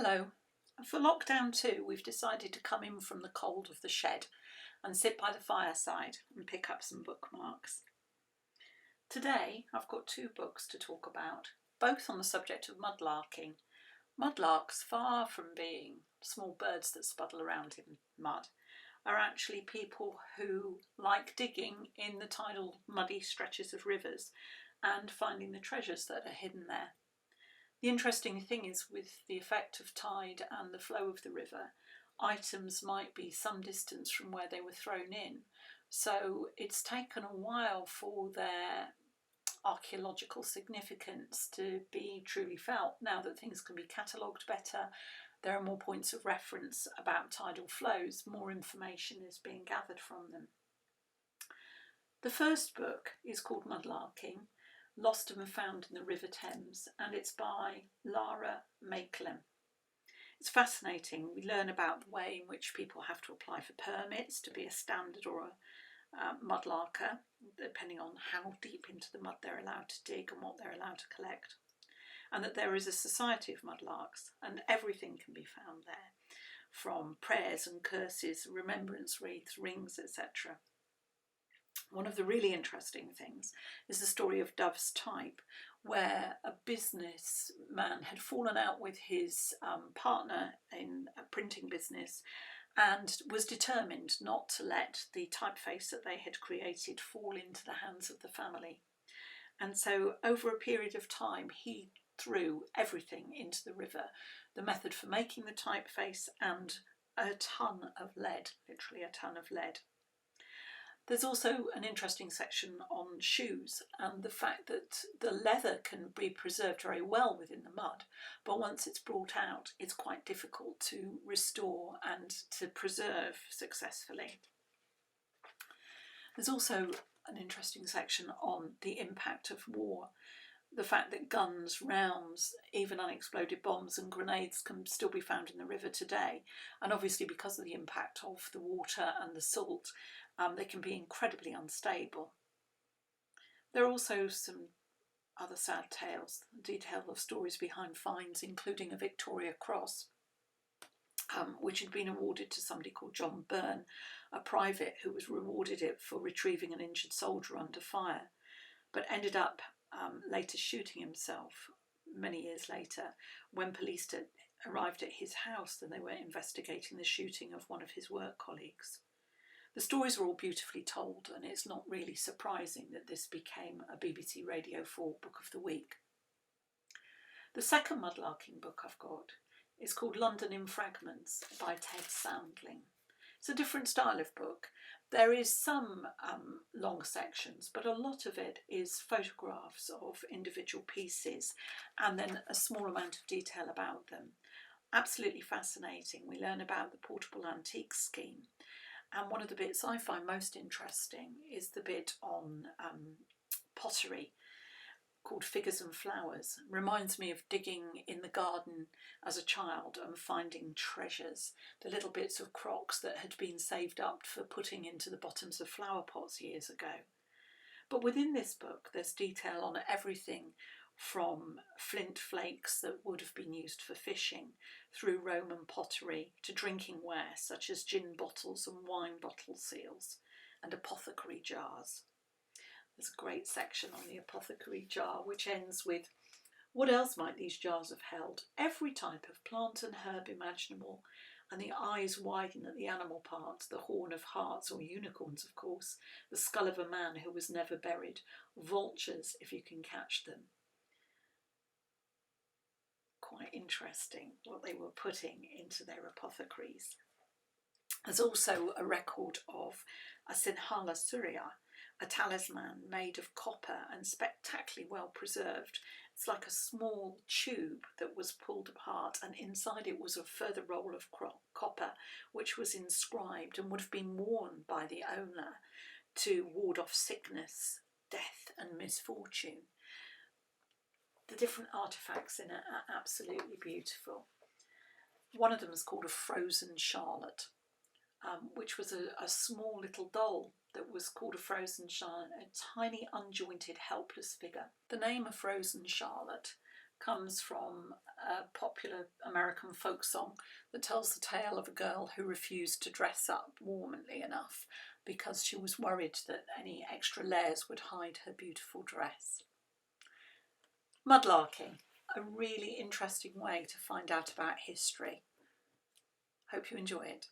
Hello. For lockdown 2, we've decided to come in from the cold of the shed and sit by the fireside and pick up some bookmarks. Today, I've got 2 books to talk about, both on the subject of mudlarking. Mudlarks, far from being small birds that spuddle around in mud, are actually people who like digging in the tidal, muddy stretches of rivers and finding the treasures that are hidden there. The interesting thing is, with the effect of tide and the flow of the river, items might be some distance from where they were thrown in. So it's taken a while for their archaeological significance to be truly felt. Now that things can be catalogued better, there are more points of reference about tidal flows, more information is being gathered from them. The first book is called Mudlarking, Lost and Found in the River Thames, and it's by Lara Makelem. It's fascinating. We learn about the way in which people have to apply for permits to be a standard or a mudlarker, depending on how deep into the mud they're allowed to dig and what they're allowed to collect. And that there is a society of mudlarks, and everything can be found there, from prayers and curses, remembrance wreaths, rings, etc. One of the really interesting things is the story of Dove's Type, where a businessman had fallen out with his partner in a printing business and was determined not to let the typeface that they had created fall into the hands of the family. And so over a period of time, he threw everything into the river, the method for making the typeface and a ton of lead, literally a ton of lead. There's also an interesting section on shoes and the fact that the leather can be preserved very well within the mud, but once it's brought out, it's quite difficult to restore and to preserve successfully. There's also an interesting section on the impact of war, the fact that guns, rounds, even unexploded bombs and grenades can still be found in the river today. And obviously because of the impact of the water and the salt, they can be incredibly unstable. There are also some other sad tales, detail of stories behind finds, including a Victoria Cross, which had been awarded to somebody called John Byrne, a private who was rewarded it for retrieving an injured soldier under fire, but ended up later shooting himself many years later when police arrived at his house and they were investigating the shooting of one of his work colleagues. The stories were all beautifully told, and it's not really surprising that this became a BBC Radio 4 Book of the Week. The second mudlarking book I've got is called London in Fragments by Ted Sandling. It's a different style of book. There is some long sections, but a lot of it is photographs of individual pieces and then a small amount of detail about them. Absolutely fascinating. We learn about the portable antiques scheme. And one of the bits I find most interesting is the bit on pottery called Figures and Flowers. It reminds me of digging in the garden as a child and finding treasures, the little bits of crocks that had been saved up for putting into the bottoms of flower pots years ago. But within this book, there's detail on everything from flint flakes that would have been used for fishing, through Roman pottery to drinking ware such as gin bottles and wine bottle seals and apothecary jars. There's a great section on the apothecary jar which ends with, what else might these jars have held? Every type of plant and herb imaginable, and the eyes widen at the animal parts, the horn of harts or unicorns of course, the skull of a man who was never buried, vultures if you can catch them. Quite interesting what they were putting into their apothecaries. There's also a record of a Sinhala Surya, a talisman made of copper and spectacularly well preserved. It's like a small tube that was pulled apart, and inside it was a further roll of copper which was inscribed and would have been worn by the owner to ward off sickness, death and misfortune. The different artefacts in it are absolutely beautiful. One of them is called a frozen Charlotte, which was a small little doll that was called a frozen Charlotte, a tiny unjointed helpless figure. The name of frozen Charlotte comes from a popular American folk song that tells the tale of a girl who refused to dress up warmly enough because she was worried that any extra layers would hide her beautiful dress. Mudlarking, a really interesting way to find out about history. Hope you enjoy it.